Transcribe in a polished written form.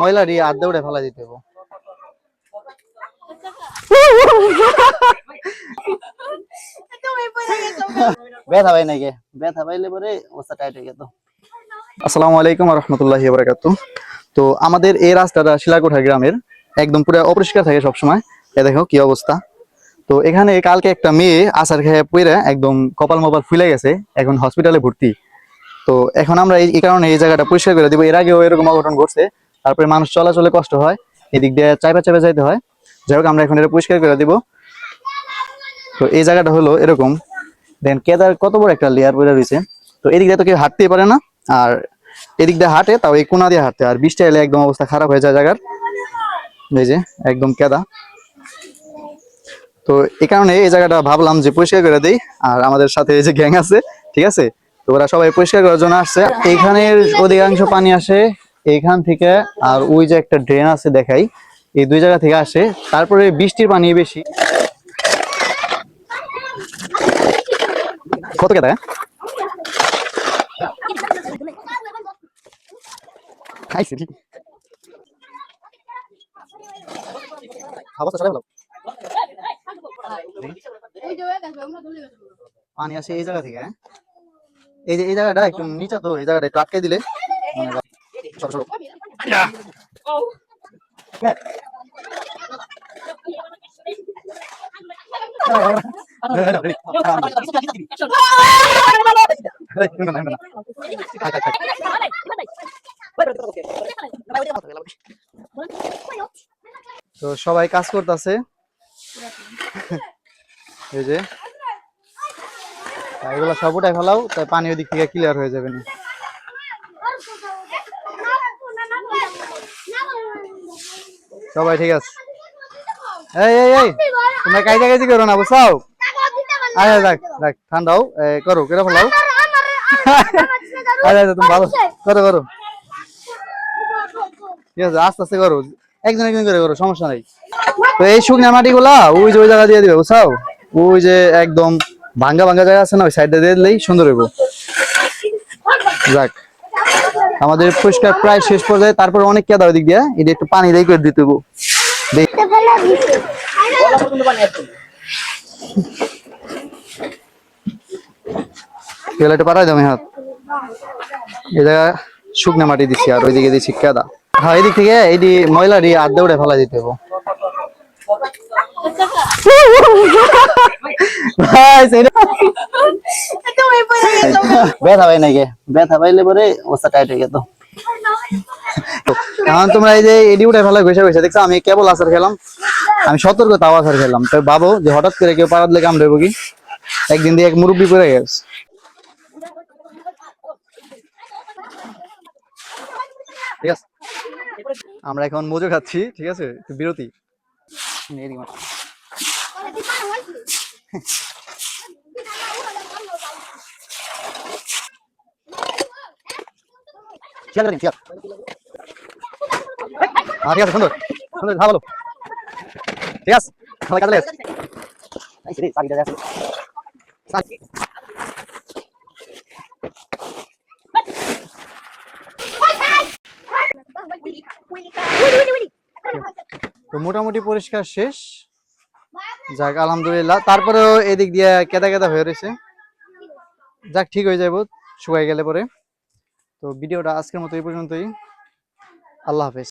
ময়লারি আড্ডা উঠে ফেলা দিতে হবে। ব্যথা পাই নাকি? ব্যথা পাইলে পরে অবস্থা টাইট হয়ে গেত। আসসালামু আলাইকুম ওয়া রাহমাতুল্লাহি ওয়া বারাকাতুহু। তো আমাদের এই রাস্তাটা শিলাকোঠা গ্রামের, একদম পুরো অপরিষ্কার থাকে সবসময়। এ দেখো কি অবস্থা। তো এখানে কালকে একটা মেয়ে আছাড় খেয়ে পড়ে একদম কপাল মপাল ফুলে গেছে, এখন হসপিটালে ভর্তি। তো এখন আমরা এই কারণে এই জায়গাটা পরিষ্কার করে দিব। এর আগেও এরকম অঘটন ঘটছে, তারপরে মানুষ চলাচলে কষ্ট হয়, এদিক দিয়ে চাইপা চাইপা যাইতে হয়। যাই হোক, আমরা এখন এটা পরিষ্কার করে দিব। তো এই জায়গাটা হলো এরকম, দেন কেদার কত বড় একটা লেয়ার পড়ে রয়েছে। তো এদিক দিয়ে তো কেউ হাঁটতেই পারে না, আর এদিক দিয়ে হাঁটে তাও এই কোনা দিয়ে হাঁটতে, আর বৃষ্টি এলে একদম অবস্থা খারাপ হয়ে যায় জায়গার। এই যে একদম কেদা। তো এই কারণে এই জায়গাটা ভাবলাম যে পরিষ্কার করে দেই। আর আমাদের সাথে এই যে গ্যাং আছে, ঠিক আছে, তো ওরা সবাই পরিষ্কার করার জন্য আসছে। এইখানের অধিকাংশ পানি আসে এইখান থেকে, আর ওই যে একটা ড্রেন আছে দেখাই, এই দুই জায়গা থেকে আসে। তারপরে বৃষ্টির পানি বেশি। কত কেদা খাইছে পানি আসে এই জায়গা থেকে। এই যে এই জায়গাটা একটু নিচে, তো এই জায়গাটা একটু আটকে দিলে তো সবাই কাজ করতেছে। এই যে এগুলো সব উঠাই ফেলাও, তাই পানি ওই দিক থেকে ক্লিয়ার হয়ে যাবে না। সবাই ঠিক আছে? এই এই এই তোমরা কাইজাকাইজি করো না, বুঝছাও? আচ্ছা যাক যাক, ঠান্ডাও করো, কেটে ফেলাও। আচ্ছা তুমি ভালো করো করো, ঠিক আছে, আস্তে আস্তে করো, একজন একজন করে করো, সমস্যা নাই। তো এই শুকনা মাটি গুলা ওই যে ওই জায়গা দিয়ে দিবে, বুঝছাও? ওই যে একদম ভাঙ্গা ভাঙ্গা জায়গা আছে না, ওই সাইডে দিয়ে দিলেই সুন্দর হইব। যাক, আমাদের পরিষ্কার প্রায় শেষ পর্যায়ে। তারপর অনেক কেদা ওই দিক দিয়ে, এটা একটু পানি দিয়ে করে দিতে হইব। একটু পাঠাই দাও হাত। এই জায়গা শুকনা মাটি দিচ্ছি, আর ওইদিকে দিচ্ছি কেদা। হ্যাঁ, এদিক থেকে এইটি ময়লারি আড্ডা উঠে ফেলা দিতে হবে। ব্যথা পাই নাকি? ব্যথা পাইলে পরে অবস্থা টাইট হয়ে গেত। এখন তোমরা এই যে এডি উঠে ফেলা ঘষে ঘষে দেখছো, আমি কেবল আচার খেলাম, আমি সতর্ক তাও আচার খেলাম। তো ভাবো যে হঠাৎ করে কেউ পাড়া দিলে কামড় দেবো কি? একদিন দিয়ে এক মুরব্বী পড়ে গেছে। ঠিক আছে, আমরা এখন মজু খাচ্ছি, ঠিক আছে, একটু বিরতি। ঠিক আছে, সুন্দর সুন্দর, ভালো, ঠিক আছে, সবাই কাজে লেগেছে। তো মোটামুটি পরিষ্কার শেষ, যাক আলহামদুলিল্লাহ। তারপরেও এদিক দিয়ে কেদা কেদা হয়ে রয়েছে, যাক ঠিক হয়ে যাবো শুকাই গেলে পরে। তো ভিডিওটা আজকের মতো এই পর্যন্তই। আল্লাহ হাফেজ।